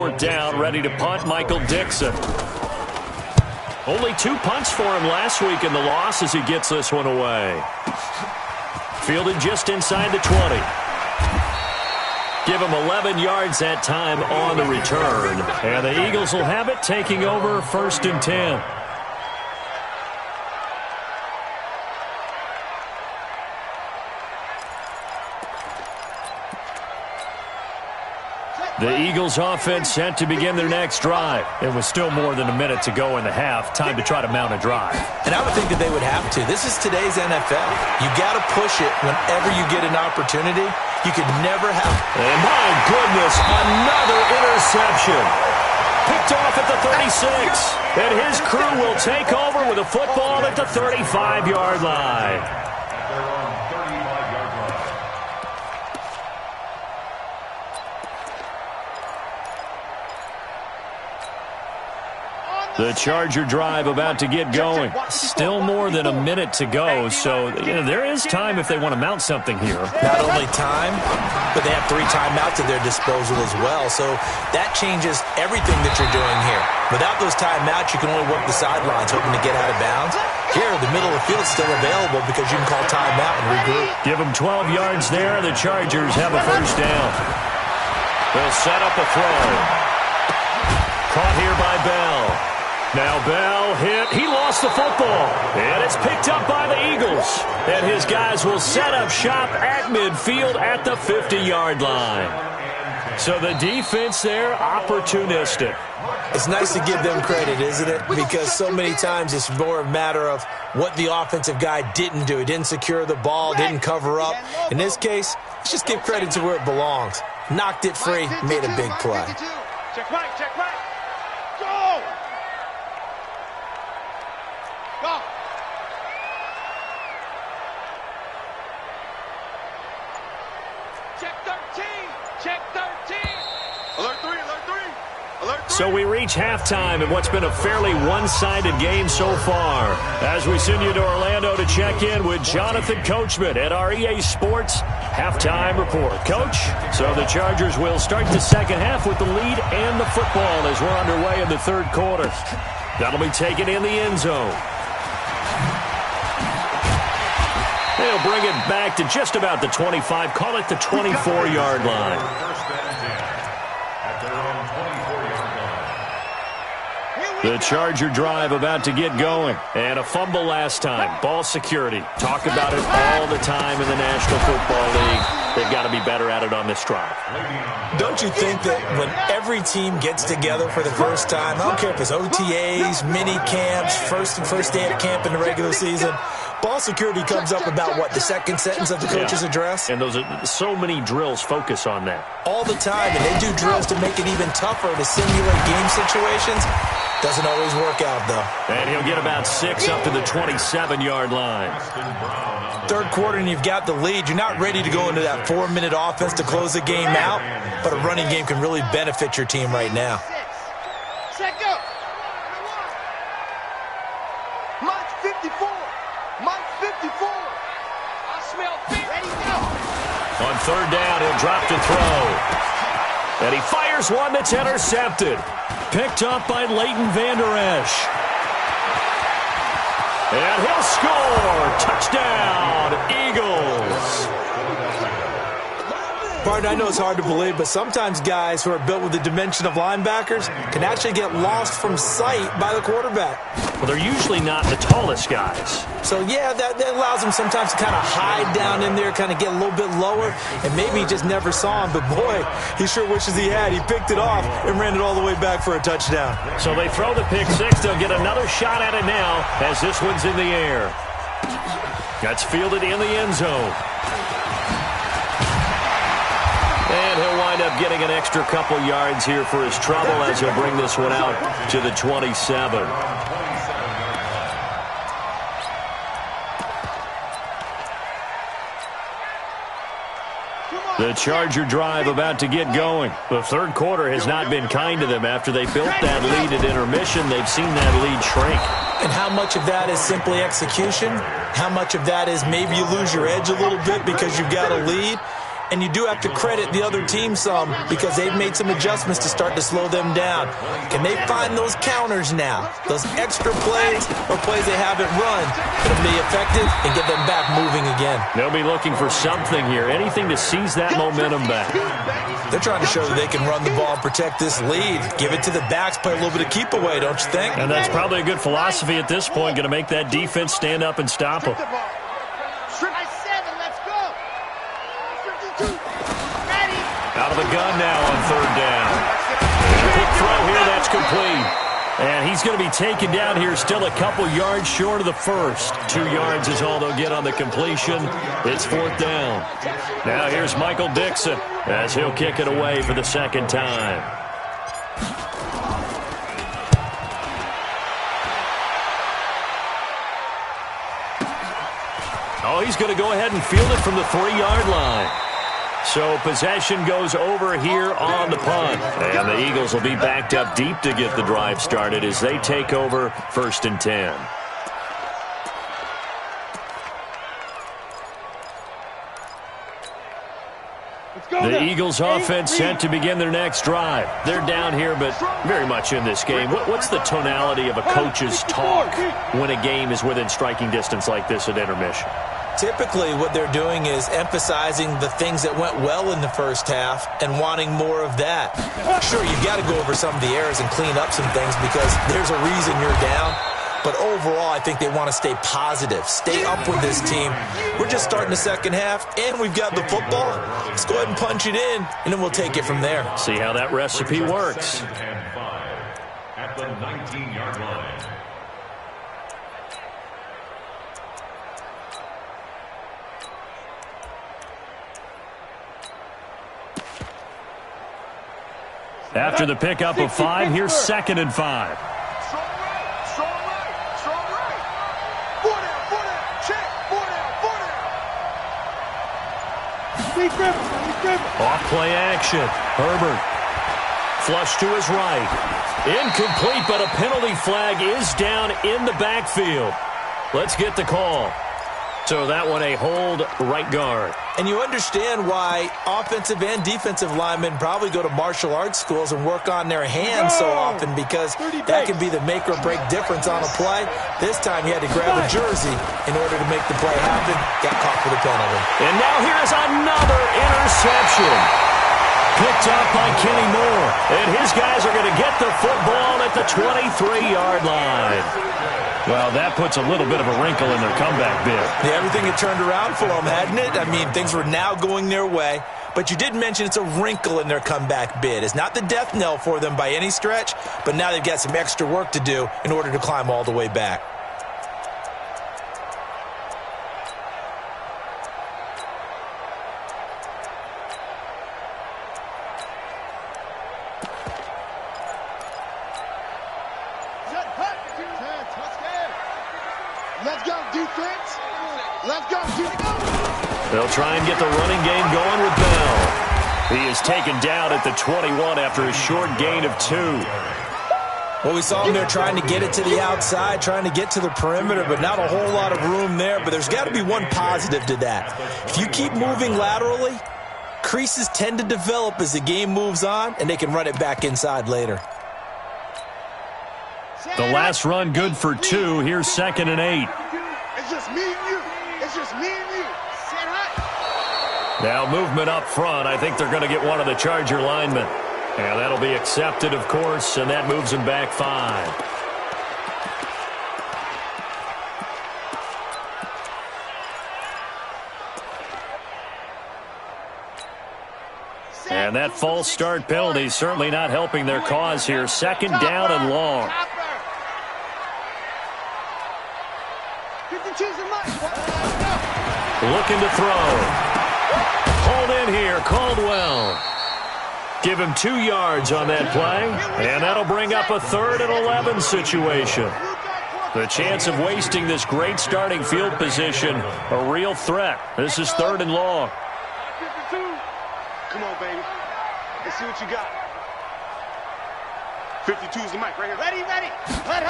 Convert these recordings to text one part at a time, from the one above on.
Fourth down, ready to punt, Michael Dixon. Only 2 punts for him last week in the loss as he gets this one away. Fielded just inside the 20. Give him 11 yards that time on the return. And the Eagles will have it, taking over 1st and 10. The Eagles offense set to begin their next drive. It was still more than a minute to go in the half. Time to try to mount a drive. And I would think that they would have to. This is today's NFL. You got to push it whenever you get an opportunity. You could never have. And my goodness, another interception. Picked off at the 36. And his crew will take over with a football at the 35-yard line. The Charger drive about to get going. Still more than a minute to go, so there is time if they want to mount something here. Not only time, but they have 3 timeouts at their disposal as well, so that changes everything that you're doing here. Without those timeouts, you can only work the sidelines, hoping to get out of bounds. Here, the middle of the field is still available because you can call timeout and regroup. Give them 12 yards there. The Chargers have a first down. They'll set up a throw. Caught here by Bell. Now Bell hit. He lost the football. And it's picked up by the Eagles. And his guys will set up shop at midfield at the 50-yard line. So the defense there, opportunistic. It's nice to give them credit, isn't it? Because so many times it's more a matter of what the offensive guy didn't do. He didn't secure the ball, didn't cover up. In this case, let's just give credit to where it belongs. Knocked it free, made a big play. Check right, check right. Go! Go! Check 13! Check 13! Alert 3, alert 3! Alert 3! So we reach halftime in what's been a fairly one-sided game so far. As we send you to Orlando to check in with Jonathan Coachman at our EA Sports Halftime Report. Coach, so the Chargers will start the second half with the lead and the football as we're underway in the third quarter. That'll be taken in the end zone. They'll bring it back to just about the 25, call it the 24-yard line. The Charger drive about to get going. And a fumble last time. Ball security. Talk about it all the time in the National Football League. They've got to be better at it on this drive. Don't you think that when every team gets together for the first time, I don't care if it's OTAs, mini camps, first day of camp in the regular season, ball security comes up about, what, the second sentence of the coach's address? And those are so many drills focus on that. All the time, and they do drills to make it even tougher to simulate game situations. Doesn't always work out, though. And he'll get about 6 up to the 27-yard line. Third quarter, and you've got the lead. You're not ready to go into that 4-minute offense to close the game out, but a running game can really benefit your team right now. Set go! Mike 54! Mike 54! I smell feet. Ready, go! On third down, he'll drop to throw. And he fires one that's intercepted. Picked up by Leighton Vander Esch. And he'll score. Touchdown, Eagles. Partner, I know it's hard to believe, but sometimes guys who are built with the dimension of linebackers can actually get lost from sight by the quarterback. Well, they're usually not the tallest guys. So, yeah, that allows him sometimes to kind of hide down in there, kind of get a little bit lower, and maybe he just never saw him. But, boy, he sure wishes he had. He picked it off and ran it all the way back for a touchdown. So they throw the pick six. They'll get another shot at it now as this one's in the air. That's fielded in the end zone. And he'll wind up getting an extra couple yards here for his trouble as he'll bring this one out to the 27. The Charger drive about to get going. The third quarter has not been kind to them. After they built that lead at intermission, they've seen that lead shrink. And how much of that is simply execution? How much of that is maybe you lose your edge a little bit because you've got a lead? And you do have to credit the other team some because they've made some adjustments to start to slow them down. Can they find those counters now? Those extra plays or plays they haven't run that'll be effective and get them back moving again. They'll be looking for something here, anything to seize that momentum back. They're trying to show that they can run the ball and protect this lead. Give it to the backs, play a little bit of keep away, don't you think? And that's probably a good philosophy at this point, going to make that defense stand up and stop them. Out of the gun now on third down. Quick throw here, that's complete. And he's going to be taken down here still a couple yards short of the first. 2 yards is all they'll get on the completion. It's fourth down. Now here's Michael Dixon as he'll kick it away for the second time. Oh, he's going to go ahead and field it from the 3-yard line. So possession goes over here on the punt. And the Eagles will be backed up deep to get the drive started as they take over 1st and 10. The Eagles offense set to begin their next drive. They're down here, but very much in this game. What's the tonality of a coach's talk when a game is within striking distance like this at intermission? Typically, what they're doing is emphasizing the things that went well in the first half and wanting more of that. Sure, you've got to go over some of the errors and clean up some things because there's a reason you're down. But overall, I think they want to stay positive, stay up with this team. We're just starting the second half, and we've got the football. Let's go ahead and punch it in, and then we'll take it from there. See how that recipe works. At the 19-yard line. After the pickup of 5, here's 2nd and 5. Strong right. Four down, check. Four down. Off play action. Herbert. Flush to his right. Incomplete, but a penalty flag is down in the backfield. Let's get the call. So that one a hold right guard. And you understand why offensive and defensive linemen probably go to martial arts schools and work on their hands so often because that can be the make or break difference on a play. This time he had to grab a jersey in order to make the play happen. Got caught for the penalty. And now here's another interception. Picked up by Kenny Moore. And his guys are going to get the football at the 23-yard line. Well, that puts a little bit of a wrinkle in their comeback bid. Yeah, everything had turned around for them, hadn't it? I mean, things were now going their way. But you did mention it's a wrinkle in their comeback bid. It's not the death knell for them by any stretch, but now they've got some extra work to do in order to climb all the way back. Let's go, defense. Let's go, defense. They'll try and get the running game going with Bell. He is taken down at the 21 after a short gain of 2. Well, we saw him there trying to get it to the outside, trying to get to the perimeter, but not a whole lot of room there. But there's got to be one positive to that. If you keep moving laterally, creases tend to develop as the game moves on, and they can run it back inside later. The last run good for 2. Here's 2nd and 8. It's just me and you. It's just me and you. Set high. Now movement up front. I think they're going to get one of the Charger linemen. And that'll be accepted, of course, and that moves them back 5. And that false start penalty is certainly not helping their cause here. 2nd down and long. Looking to throw. Hold in here, Caldwell. Give him 2 yards on that play, and that'll bring up a 3rd and 11 situation. The chance of wasting this great starting field position, a real threat. This is 3rd and long. 52. Come on, baby. Let's see what you got. 52 is the mic right here. Ready. Hut.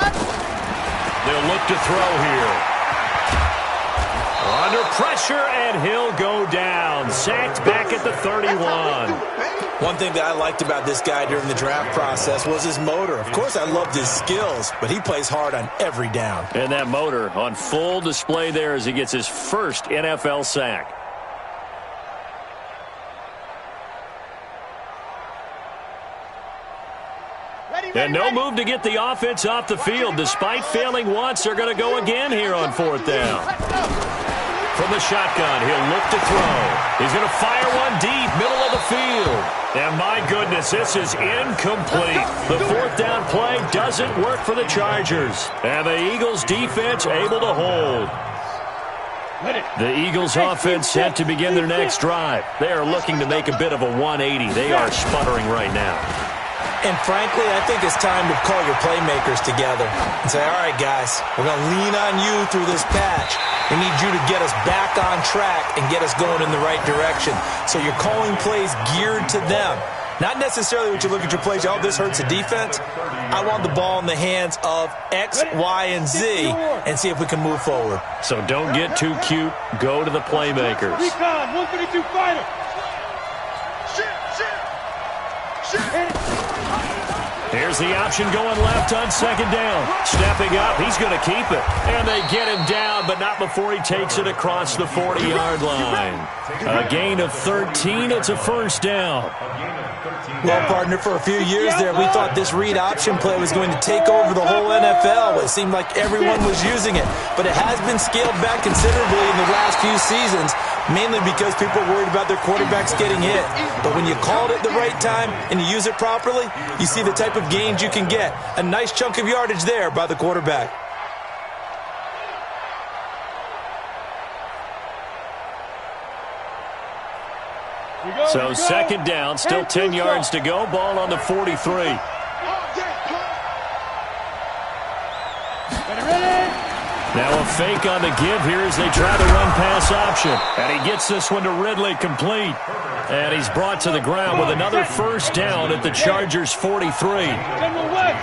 They'll look to throw here. Under pressure, and he'll go down. Sacked back at the 31. One thing that I liked about this guy during the draft process was his motor. Of course, I loved his skills, but he plays hard on every down. And that motor on full display there as he gets his first NFL sack. And no move to get the offense off the field. Despite failing once, they're going to go again here on 4th down. From the shotgun, he'll look to throw. He's going to fire one deep, middle of the field. And my goodness, this is incomplete. The 4th down play doesn't work for the Chargers. And the Eagles defense able to hold. The Eagles offense set to begin their next drive. They are looking to make a bit of a 180. They are sputtering right now. And frankly, I think it's time to call your playmakers together and say, all right, guys, we're going to lean on you through this patch. We need you to get us back on track and get us going in the right direction. So you're calling plays geared to them. Not necessarily when you look at your plays, oh, this hurts the defense. I want the ball in the hands of X, Y, and Z and see if we can move forward. So don't get too cute. Go to the playmakers. Recon, 132 fighter. Here's the option going left on 2nd down. Stepping up, he's going to keep it. And they get him down, but not before he takes it across the 40-yard line. A gain of 13, it's a 1st down. Well, partner, for a few years there, we thought this read option play was going to take over the whole NFL. It seemed like everyone was using it. But it has been scaled back considerably in the last few seasons, mainly because people are worried about their quarterbacks getting hit. But when you call it at the right time and you use it properly, you see the type of gains you can get. A nice chunk of yardage there by the quarterback. So 2nd down, still 10 yards to go. Ball on the 43. Now a fake on the give here as they try the run-pass option. And he gets this one to Ridley complete. And he's brought to the ground with another 1st down at the Chargers' 43.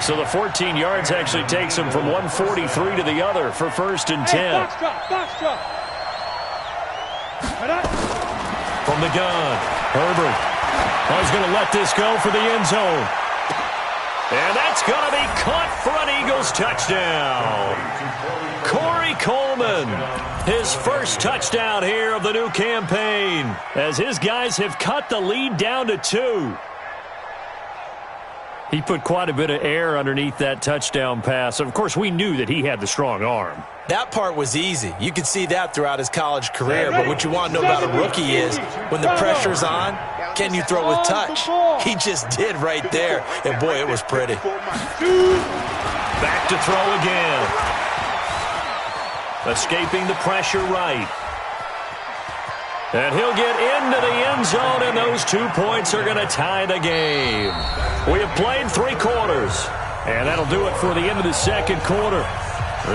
So the 14 yards actually takes him from one 43 to the other for 1st and 10. From the gun, Herbert. He's going to let this go for the end zone. And that's going to be caught for an Eagles touchdown. Corey Coleman, his first touchdown here of the new campaign, as his guys have cut the lead down to 2. He put quite a bit of air underneath that touchdown pass. Of course, we knew that he had the strong arm. That part was easy. You could see that throughout his college career. But what you want to know about a rookie is when the pressure's on, can you throw with touch? He just did right there. And, boy, it was pretty. Back to throw again. Escaping the pressure right. And he'll get into the end zone, and those 2 points are going to tie the game. We have played 3 quarters, and that'll do it for the end of the 2nd quarter.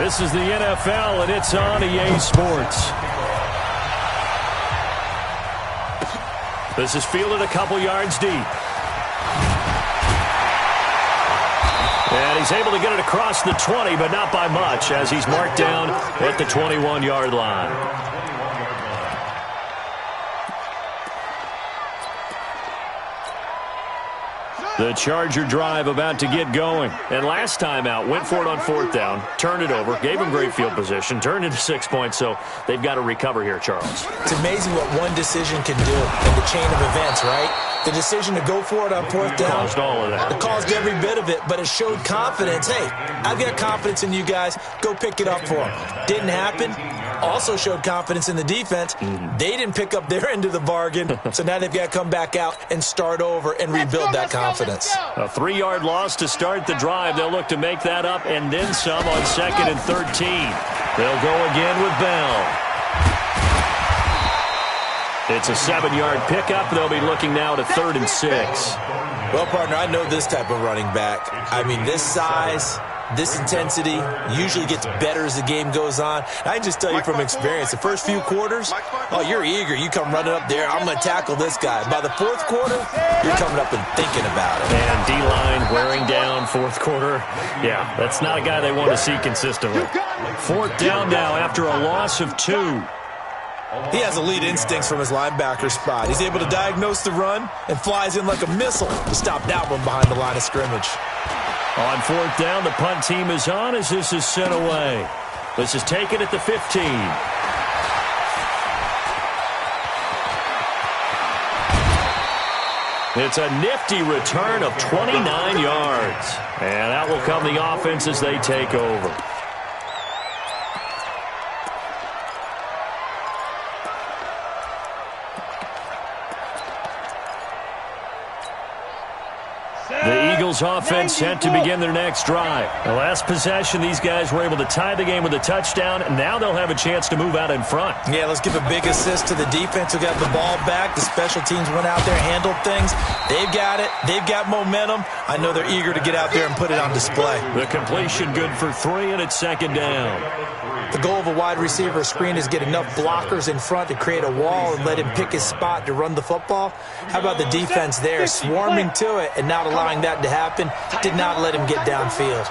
This is the NFL, and it's on EA Sports. This is fielded a couple yards deep. And he's able to get it across the 20, but not by much, as he's marked down at the 21-yard line. The Charger drive about to get going. And last time out, went for it on 4th down, turned it over, gave him great field position, turned into 6 points, so they've got to recover here, Charles. It's amazing what one decision can do in the chain of events, right? The decision to go for it on 4th down. Caused all of that. It caused every bit of it, but it showed confidence. Hey, I've got confidence in you guys. Go pick it up for them. Didn't happen. Also showed confidence in the defense. They didn't pick up their end of the bargain, so now they've got to come back out and start over and rebuild that confidence. A 3-yard loss to start the drive. They'll look to make that up and then some on 2nd and 13. They'll go again with Bell. It's a 7-yard pickup. They'll be looking now to 3rd and 6. Well, partner, I know this type of running back. I mean, this size, this intensity usually gets better as the game goes on. I just tell you from experience, the first few quarters, oh, you're eager. You come running up there. I'm going to tackle this guy. By the 4th quarter, you're coming up and thinking about it. And D-line wearing down 4th quarter. Yeah, that's not a guy they want to see consistently. 4th down now after a loss of 2. He has elite instincts from his linebacker spot. He's able to diagnose the run and flies in like a missile to stop that one behind the line of scrimmage. On fourth down, the punt team is on as this is sent away. This is taken at the 15. It's a nifty return of 29 yards. And that will come the offense as they take over. The Eagles offense set to begin their next drive. The last possession, these guys were able to tie the game with a touchdown, and now they'll have a chance to move out in front. Yeah, let's give a big assist to the defense who got the ball back. The special teams went out there, handled things. They've got it. They've got momentum. I know they're eager to get out there and put it on display. The completion good for 3, and it's second down. The goal of a wide receiver screen is get enough blockers in front to create a wall and let him pick his spot to run the football. How about the defense there, swarming to it and not allowing that to happen? Did not let him get downfield.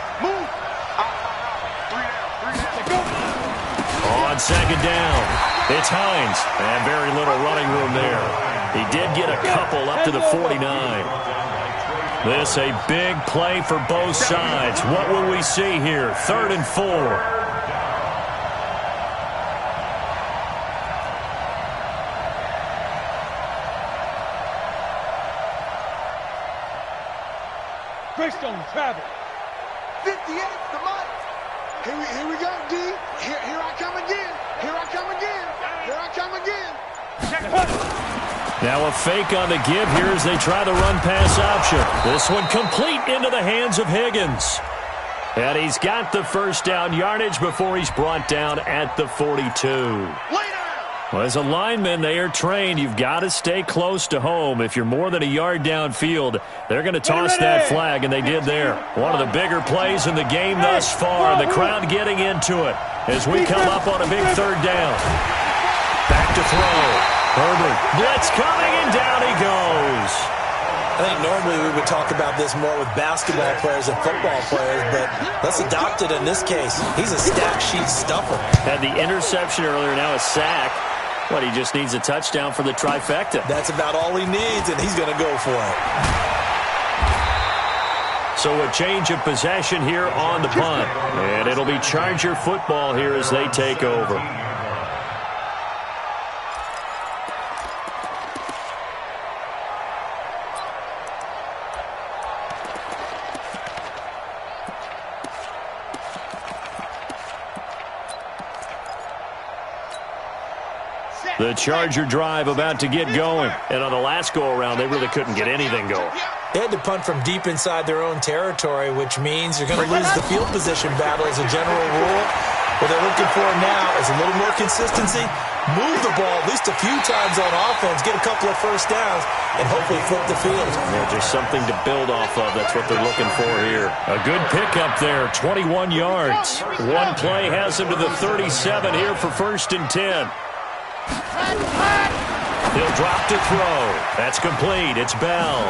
On second down, it's Hines, and very little running room there. He did get a couple up to the 49. This a big play for both sides. What will we see here? 3rd and 4. Greystone travel. 58, the mic. Here we go, D. Here I come again. Here I come again. Here I come again. Now a fake on the give here as they try the run-pass option. This one complete into the hands of Higgins. And he's got the first down yardage before he's brought down at the 42. Well, as a lineman, they are trained. You've got to stay close to home. If you're more than a yard downfield, they're going to toss that flag, and they did there. One of the bigger plays in the game thus far. The crowd getting into it as we come up on a big 3rd down. Back to throw. Herbert, blitz coming, and down he goes. I think normally we would talk about this more with basketball players and football players, but let's adopt it in this case. He's a stat sheet stuffer. Had the interception earlier, now a sack. But he just needs a touchdown for the trifecta. That's about all he needs, and he's going to go for it. So a change of possession here on the punt. And it'll be Charger football here as they take over. The Charger drive about to get going. And on the last go-around, they really couldn't get anything going. They had to punt from deep inside their own territory, which means you're going to lose the field position battle as a general rule. What they're looking for now is a little more consistency, move the ball at least a few times on offense, get a couple of first downs, and hopefully flip the field. Yeah, just something to build off of. That's what they're looking for here. A good pickup there, 21 yards. One play has him to the 37 here for 1st and 10. He'll drop to throw. That's complete. It's Bell.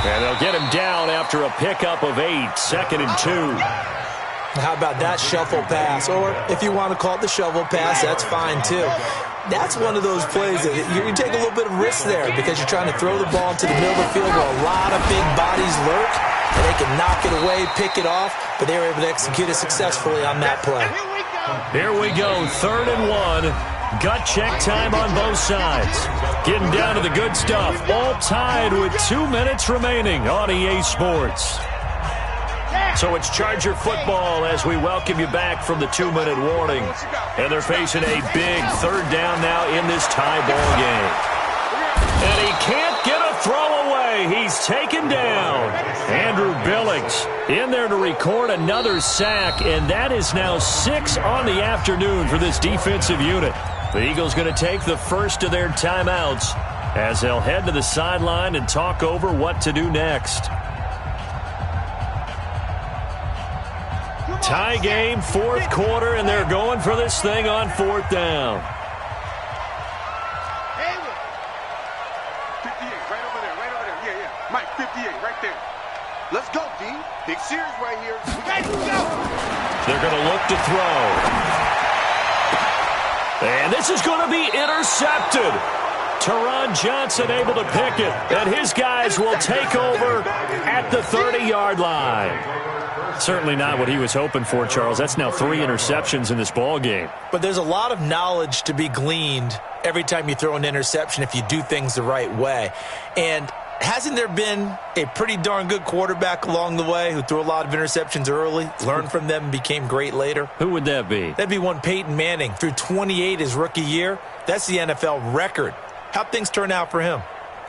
And they'll get him down after a pickup of 8, 2nd and 2. How about that shuffle pass? Or if you want to call it the shovel pass, that's fine too. That's one of those plays that you take a little bit of risk there because you're trying to throw the ball into the middle of the field where a lot of big bodies lurk, and they can knock it away, pick it off, but they were able to execute it successfully on that play. Here we go, 3rd and 1. Gut check time on both sides. Getting down to the good stuff. All tied with 2 minutes remaining on EA Sports. So it's Charger football as we welcome you back from the 2-minute warning. And they're facing a big 3rd down now in this tie ball game. And he can't get a throw away. He's taken down. Andrew Billings in there to record another sack, and that is now 6 on the afternoon for this defensive unit. The Eagles going to take the first of their timeouts as they'll head to the sideline and talk over what to do next. Tie game, 4th quarter, and they're going for this thing on 4th down. 58, right over there. Yeah. Mike, 58, right there. Let's go, D. Big series right here. We got to go. They're going to look to throw. And this is going to be intercepted. Teron Johnson able to pick it, and his guys will take over at the 30-yard line. Certainly not what he was hoping for, Charles. That's now 3 interceptions in this ball game. But there's a lot of knowledge to be gleaned every time you throw an interception if you do things the right way. And hasn't there been a pretty darn good quarterback along the way who threw a lot of interceptions early, learned from them, and became great later? Who would that be? That'd be one Peyton Manning. Threw 28 his rookie year. That's the NFL record. How'd things turn out for him?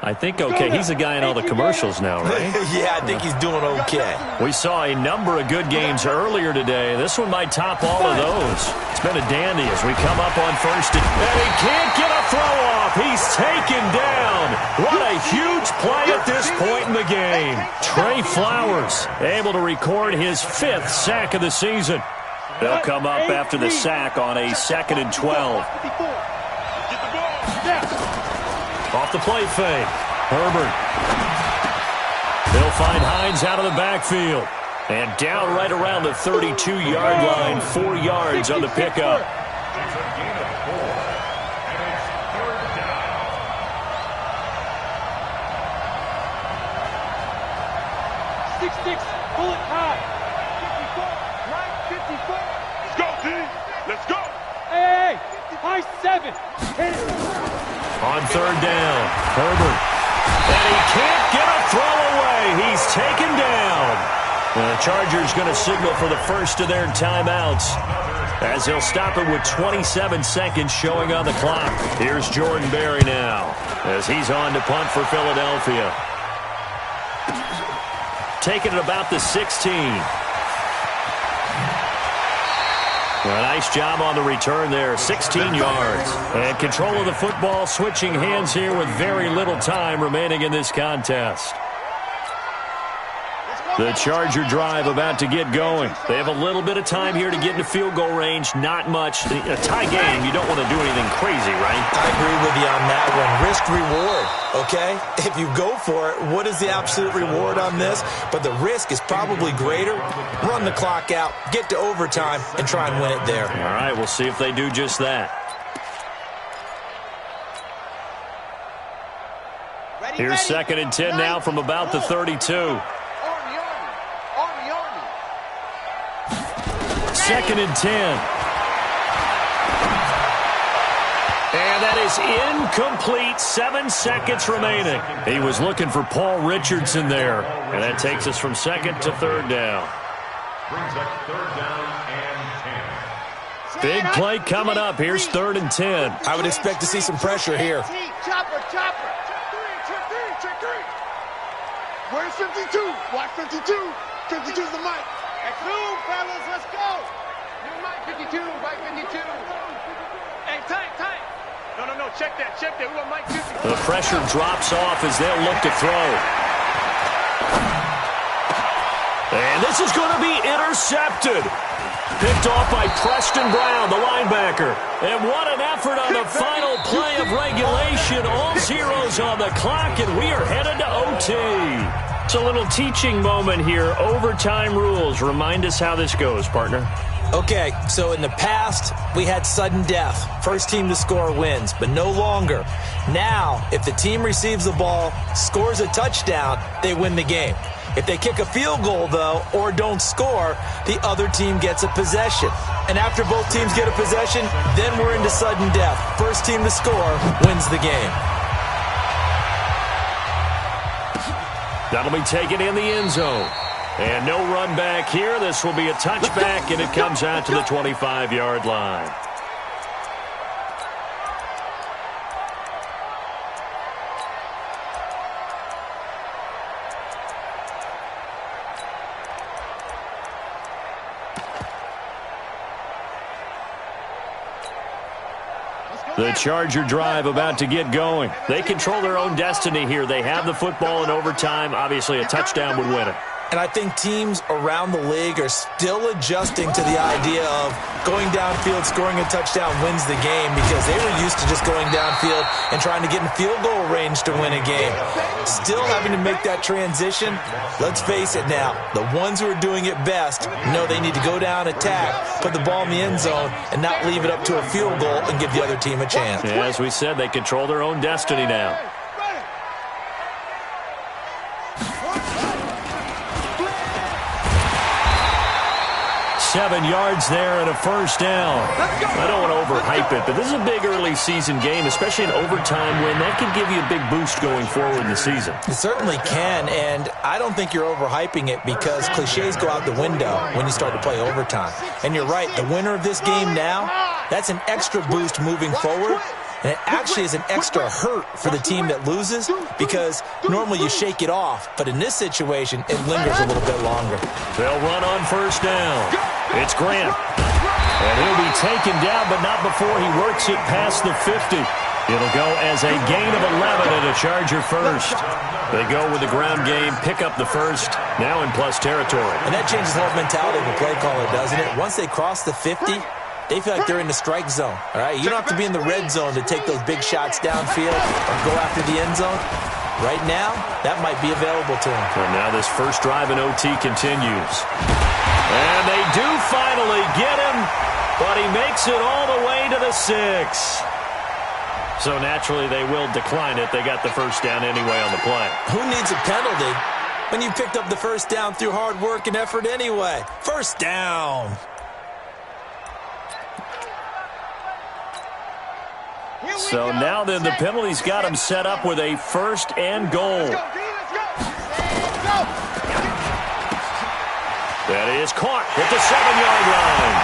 I think okay. He's a guy in all the commercials now, right? Yeah, I think he's doing okay. We saw a number of good games earlier today. This one might top all of those. It's been a dandy as we come up on first. And he can't get a throw off. He's taken down. What a huge play at this point in the game. Trey Flowers able to record his 5th sack of the season. They'll come up after the sack on a 2nd and 12. Off the play fake. Herbert. They'll find Hines out of the backfield. And down right around the 32-yard line. 4 yards on the pickup. It's a gain of 4. And it's 3rd down. 6-6. Pull it high. 54. Right 54. Let's go, D. Let's go. Hey. High 7. Hit it. On 3rd down, Herbert. And he can't get a throw away. He's taken down. The Chargers going to signal for the first of their timeouts as they'll stop it with 27 seconds showing on the clock. Here's Jordan Berry now as he's on to punt for Philadelphia. Taking it about the 16. A nice job on the return there, 16 yards. And control of the football, switching hands here with very little time remaining in this contest. The Charger drive about to get going. They have a little bit of time here to get into field goal range, not much. A tie game, you don't want to do anything crazy, right? I agree with you on that one. Risk-reward, okay? If you go for it, what is the absolute reward on this? But the risk is probably greater. Run the clock out, get to overtime, and try and win it there. All right, we'll see if they do just that. Here's 2nd and 10 now from about the 32. 2nd and 10. And that is incomplete. 7 seconds remaining. He was looking for Paul Richardson there. And that takes us from 2nd to 3rd down. Brings up 3rd down and 10. Big play coming up. Here's 3rd and 10. I would expect to see some pressure here. Chopper. Check 3. Where's 52? Watch 52. 52's the mic. That's room, fellas. Let's go. New mic 52. Mic 52. Hey, tight. No. Check that. We want mic 52. The pressure drops off as they'll look to throw. And this is going to be intercepted. Picked off by Preston Brown, the linebacker. And what an effort on the final play of regulation. All zeros on the clock, and we are headed to OT. It's a little teaching moment here. Overtime rules. Remind us how this goes, partner. Okay, so in the past, we had sudden death. First team to score wins, but no longer. Now, if the team receives the ball, scores a touchdown, they win the game. If they kick a field goal, though, or don't score, the other team gets a possession. And after both teams get a possession, then we're into sudden death. First team to score wins the game. That'll be taken in the end zone. And no run back here. This will be a touchback, and it comes out to the 25-yard line. The Charger drive about to get going. They control their own destiny here. They have the football in overtime. Obviously, a touchdown would win it. And I think teams around the league are still adjusting to the idea of going downfield, scoring a touchdown wins the game, because they were used to just going downfield and trying to get in field goal range to win a game. Still having to make that transition. Let's face it now, the ones who are doing it best know they need to go down, attack, put the ball in the end zone, and not leave it up to a field goal and give the other team a chance. Yeah, as we said, they control their own destiny now. $7 yards there and a first down. I don't want to overhype it, but this is a big early season game, especially an overtime win. That can give you a big boost going forward in the season. It certainly can, and I don't think you're overhyping it, because cliches go out the window when you start to play overtime. And you're right, the winner of this game now, that's an extra boost moving forward. And it actually is an extra hurt for the team that loses, because normally you shake it off. But in this situation, it lingers a little bit longer. They'll run on first down. It's Grant. And he'll be taken down, but not before he works it past the 50. It'll go as a gain of 11 and a Charger first. They go with the ground game, pick up the first, now in plus territory. And that changes the whole mentality of the play caller, doesn't it? Once they cross the 50, they feel like they're in the strike zone, all right? You don't have to be in the red zone to take those big shots downfield or go after the end zone. Right now, that might be available to them. And now this first drive in OT continues. And they do finally get him, but he makes it all the way to the 6. So naturally, they will decline it. They got the first down anyway on the play. Who needs a penalty when you picked up the first down through hard work and effort anyway? First down. So now then, the penalty's got him set up with a first and goal. That is caught at the 7-yard line.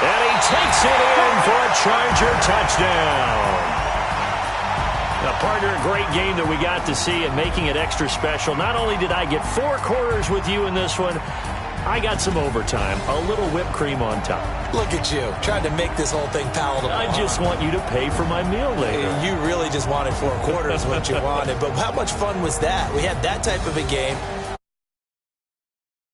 And he takes it in for a Charger touchdown. Now, partner, a great game that we got to see, and making it extra special. Not only did I get 4 quarters with you in this one, I got some overtime, a little whipped cream on top. Look at you, trying to make this whole thing palatable. I just want you to pay for my meal later. You really just wanted 4 quarters, what you wanted. But how much fun was that? We had that type of a game.